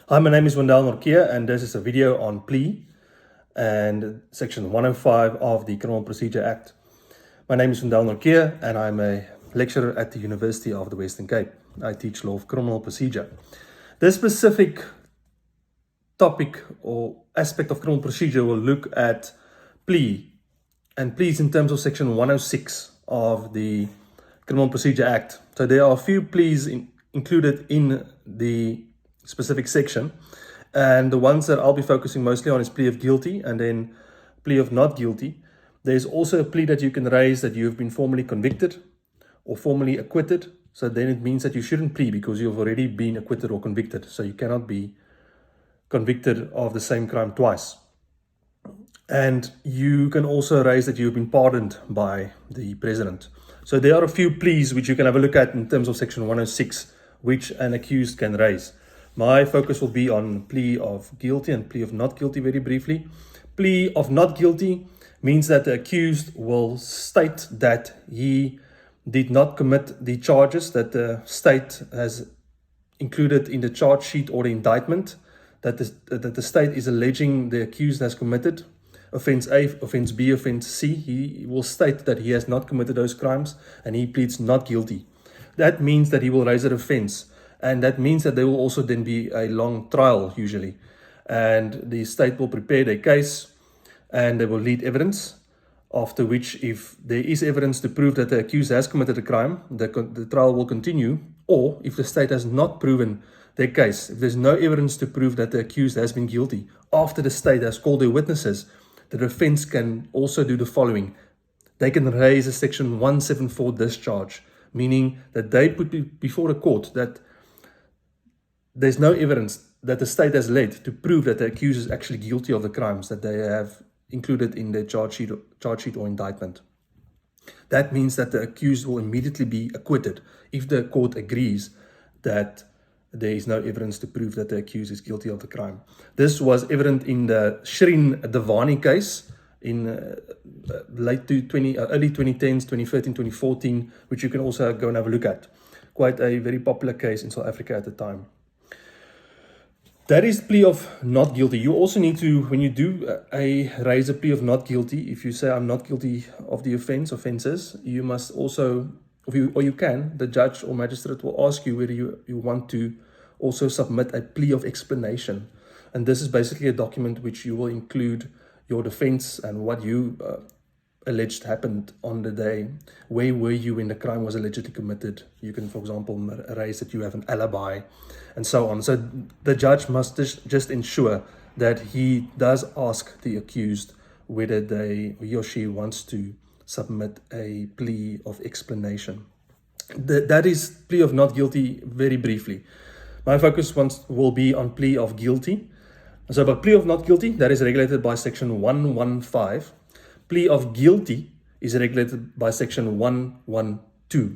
Hi, my name is Wendell Norkia, and this is a video on plea and section 105 of the Criminal Procedure Act. My name is Wendell Norkia, and I'm a lecturer at the University of the Western Cape. I teach law of criminal procedure. This specific topic or aspect of criminal procedure will look at plea, and pleas in terms of section 106 of the Criminal Procedure Act. So there are a few pleas included in the specific section, and the ones that I'll be focusing mostly on is plea of guilty and then plea of not guilty. There's also a plea that you can raise that you've been formally convicted or formally acquitted. So then it means that you shouldn't plea because you've already been acquitted or convicted. So you cannot be convicted of the same crime twice. And you can also raise that you've been pardoned by the president. So there are a few pleas which you can have a look at in terms of section 106, which an accused can raise. My focus will be on plea of guilty and plea of not guilty very briefly. Plea of not guilty means that the accused will state that he did not commit the charges that the state has included in the charge sheet or the indictment, that the state is alleging the accused has committed. Offense A, offense B, offense C, he will state that he has not committed those crimes and he pleads not guilty. That means that he will raise a defense. And that means that there will also then be a long trial usually. And the state will prepare their case and they will lead evidence, after which if there is evidence to prove that the accused has committed a crime, the trial will continue. Or if the state has not proven their case, if there's no evidence to prove that the accused has been guilty, after the state has called their witnesses, the defense can also do the following. They can raise a section 174 discharge, meaning that they put before the court that there's no evidence that the state has led to prove that the accused is actually guilty of the crimes that they have included in their charge sheet or indictment. That means that the accused will immediately be acquitted if the court agrees that there is no evidence to prove that the accused is guilty of the crime. This was evident in the Shrin Devani case in early 2010s, 2013, 2014, which you can also go and have a look at. Quite a very popular case in South Africa at the time. That is plea of not guilty. You also need to, when you do raise a plea of not guilty, if you say I'm not guilty of the offenses, you must also, or you can, the judge or magistrate will ask you whether you want to also submit a plea of explanation. And this is basically a document which you will include your defense and what you alleged happened on the day. Where were you when the crime was allegedly committed? You can, for example, raise that you have an alibi and so on. So the judge must just ensure that he does ask the accused whether he or she wants to submit a plea of explanation. That is plea of not guilty very briefly. My focus will be on plea of guilty. So by plea of not guilty, that is regulated by section 115. Plea of guilty is regulated by section 112.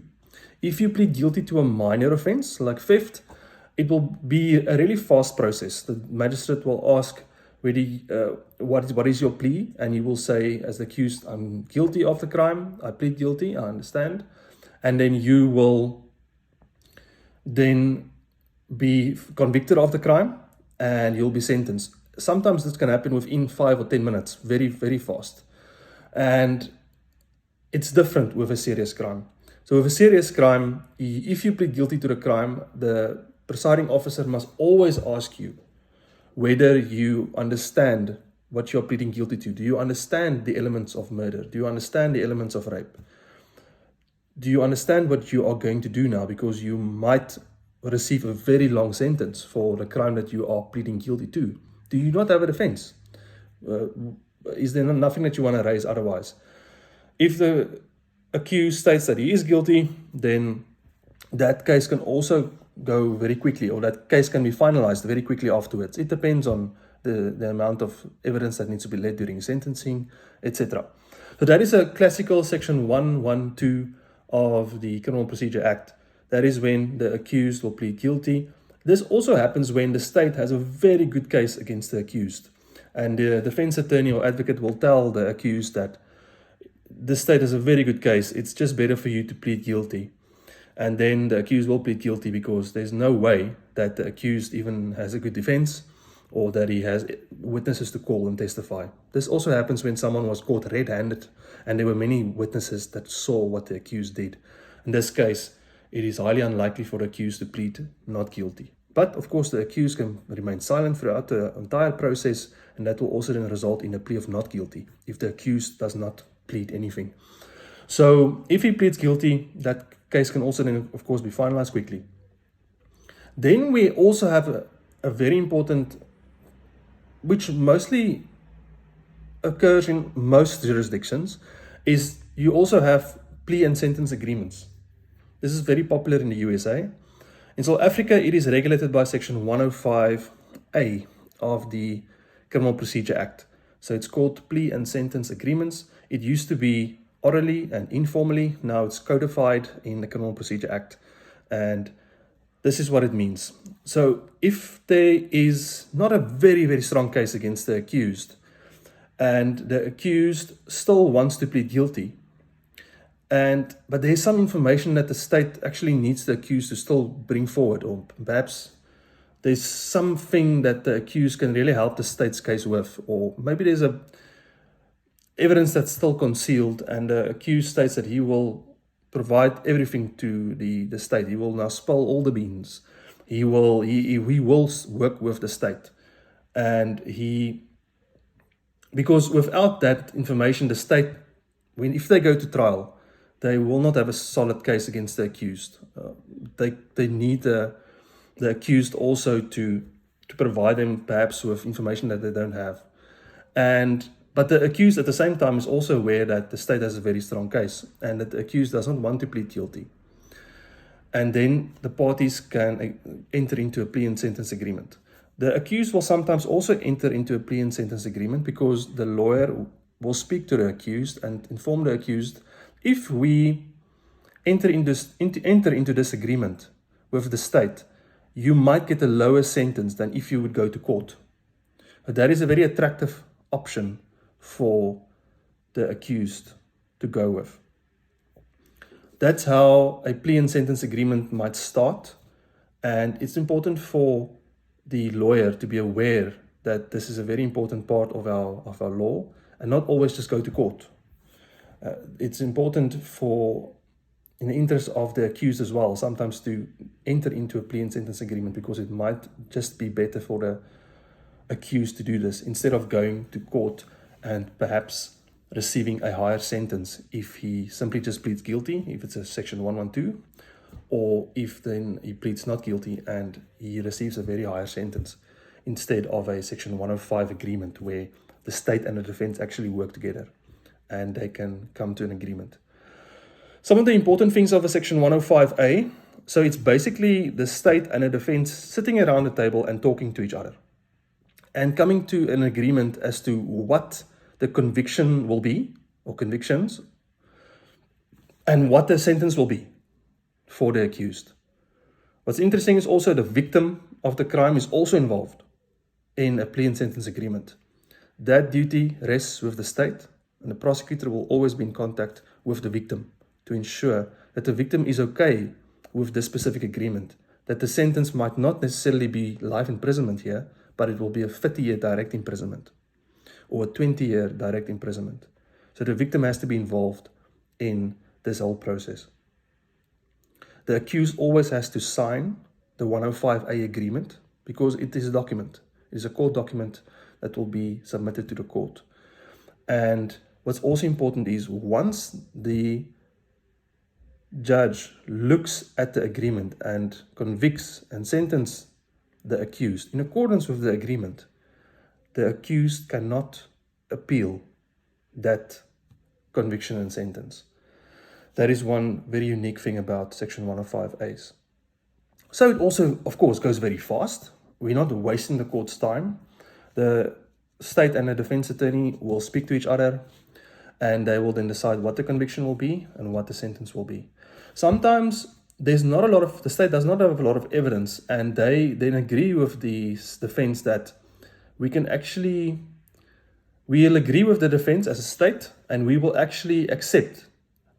If you plead guilty to a minor offense like theft, it will be a really fast process. The magistrate will ask whether what is your plea, and you will say as the accused, I'm guilty of the crime, I plead guilty, I understand. And then you will then be convicted of the crime and you'll be sentenced. Sometimes this can happen within 5 or 10 minutes, very, very fast. And it's different with a serious crime. So with a serious crime, if you plead guilty to the crime, the presiding officer must always ask you whether you understand what you're pleading guilty to. Do you understand the elements of murder? Do you understand the elements of rape? Do you understand what you are going to do now? Because you might receive a very long sentence for the crime that you are pleading guilty to. Do you not have a defense? Is there nothing that you want to raise otherwise? If the accused states that he is guilty, then that case can also go very quickly, or that case can be finalized very quickly afterwards. It depends on the amount of evidence that needs to be led during sentencing, etc. So that is a classical section 112 of the Criminal Procedure Act. That is when the accused will plead guilty. This also happens when the state has a very good case against the accused. And the defense attorney or advocate will tell the accused that the state has a very good case. It's just better for you to plead guilty. and then the accused will plead guilty because there's no way that the accused even has a good defense or that he has witnesses to call and testify. This also happens when someone was caught red-handed and there were many witnesses that saw what the accused did. In this case, it is highly unlikely for the accused to plead not guilty. But of course, the accused can remain silent throughout the entire process, and that will also then result in a plea of not guilty if the accused does not plead anything. So if he pleads guilty, that case can also then, of course, be finalized quickly. Then we also have a very important, which mostly occurs in most jurisdictions, is you also have plea and sentence agreements. This is very popular in the USA. In South Africa, it is regulated by Section 105A of the Criminal Procedure Act. So it's called plea and sentence agreements. It used to be orally and informally. Now it's codified in the Criminal Procedure Act. And this is what it means. So if there is not a very, very strong case against the accused, and the accused still wants to plead guilty, but there's some information that the state actually needs the accused to still bring forward, or perhaps there's something that the accused can really help the state's case with, or maybe there's evidence that's still concealed, and the accused states that he will provide everything to the state. He will now spill all the beans. He will work with the state, and because without that information, the state, if they go to trial, they will not have a solid case against the accused. They need the accused also to provide them perhaps with information that they don't have. But the accused at the same time is also aware that the state has a very strong case and that the accused doesn't want to plead guilty. And then the parties can enter into a plea and sentence agreement. The accused will sometimes also enter into a plea and sentence agreement because the lawyer will speak to the accused and inform the accused, if we enter into this agreement with the state, you might get a lower sentence than if you would go to court. But that is a very attractive option for the accused to go with. That's how a plea and sentence agreement might start, and it's important for the lawyer to be aware that this is a very important part of our law, and not always just go to court. It's important in the interest of the accused as well, sometimes to enter into a plea and sentence agreement, because it might just be better for the accused to do this instead of going to court and perhaps receiving a higher sentence if he simply just pleads guilty, if it's a Section 112, or if then he pleads not guilty and he receives a very higher sentence instead of a Section 105 agreement where the state and the defense actually work together and they can come to an agreement. Some of the important things of a Section 105A, so it's basically the state and the defense sitting around the table and talking to each other and coming to an agreement as to what the conviction will be, or convictions, and what the sentence will be for the accused. What's interesting is also the victim of the crime is also involved in a plea and sentence agreement. That duty rests with the state, and the prosecutor will always be in contact with the victim to ensure that the victim is okay with this specific agreement, that the sentence might not necessarily be life imprisonment here, but it will be a 30-year direct imprisonment or a 20-year direct imprisonment. So the victim has to be involved in this whole process. The accused always has to sign the 105A agreement because it is a document. It is a court document that will be submitted to the court. And what's also important is once the judge looks at the agreement and convicts and sentences the accused in accordance with the agreement, the accused cannot appeal that conviction and sentence. That is one very unique thing about Section 105As. So it also, of course, goes very fast. We're not wasting the court's time. The state and the defense attorney will speak to each other, and they will then decide what the conviction will be and what the sentence will be. Sometimes the state does not have a lot of evidence, and they then agree with the defense that we'll agree with the defense as a state, and we will actually accept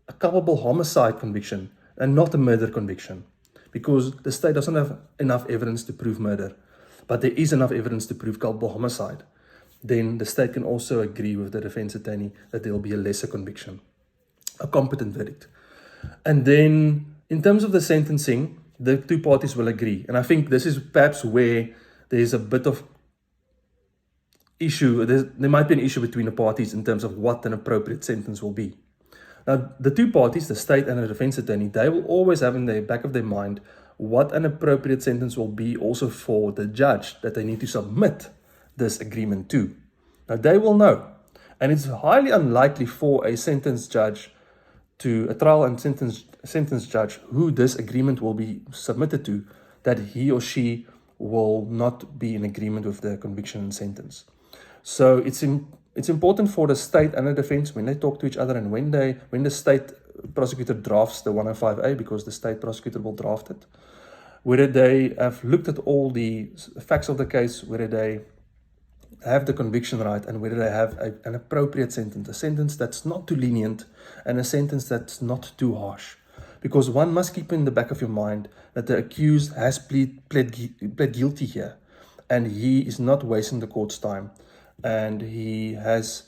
a culpable homicide conviction and not a murder conviction, because the state doesn't have enough evidence to prove murder, but there is enough evidence to prove culpable homicide, then the state can also agree with the defense attorney that there will be a lesser conviction, a competent verdict. And then in terms of the sentencing, the two parties will agree. And I think this is perhaps where there's a bit of issue. There might be an issue between the parties in terms of what an appropriate sentence will be. Now, the two parties, the state and the defense attorney, they will always have in the back of their mind what an appropriate sentence will be also for the judge that they need to submit this agreement to. Now, they will know. And it's highly unlikely for a sentence judge a trial and sentence judge who this agreement will be submitted to, that he or she will not be in agreement with the conviction and sentence. So it's important for the state and the defense, when they talk to each other, and when the state prosecutor drafts the 105A, because the state prosecutor will draft it, whether they have looked at all the facts of the case, whether they have the conviction right, and whether they have an appropriate sentence, a sentence that's not too lenient and a sentence that's not too harsh. Because one must keep in the back of your mind that the accused has pled guilty here, and he is not wasting the court's time, and he has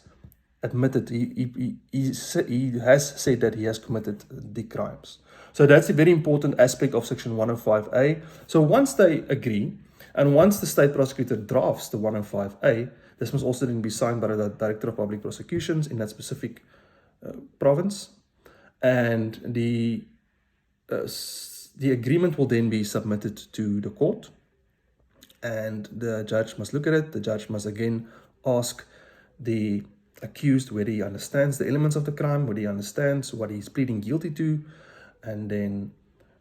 admitted, he has said that he has committed the crimes. So that's a very important aspect of Section 105A. So once they agree, and once the state prosecutor drafts the 105A, this must also then be signed by the Director of Public Prosecutions in that specific province, and the agreement will then be submitted to the court, and the judge must look at it. The judge must again ask the accused whether he understands the elements of the crime, whether he understands what he's pleading guilty to, and then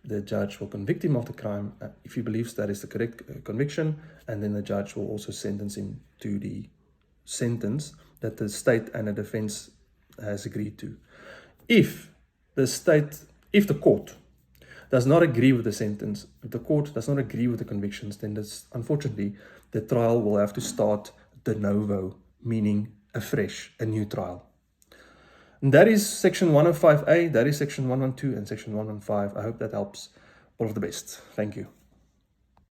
the judge will convict him of the crime if he believes that is the correct conviction, and then the judge will also sentence him to the sentence that the state and the defense has agreed to. If the court does not agree with the sentence, if the court does not agree with the convictions, then unfortunately the trial will have to start de novo, meaning afresh, a new trial. And that is Section 105A, that is Section 112 and Section 115. I hope that helps. All of the best. Thank you.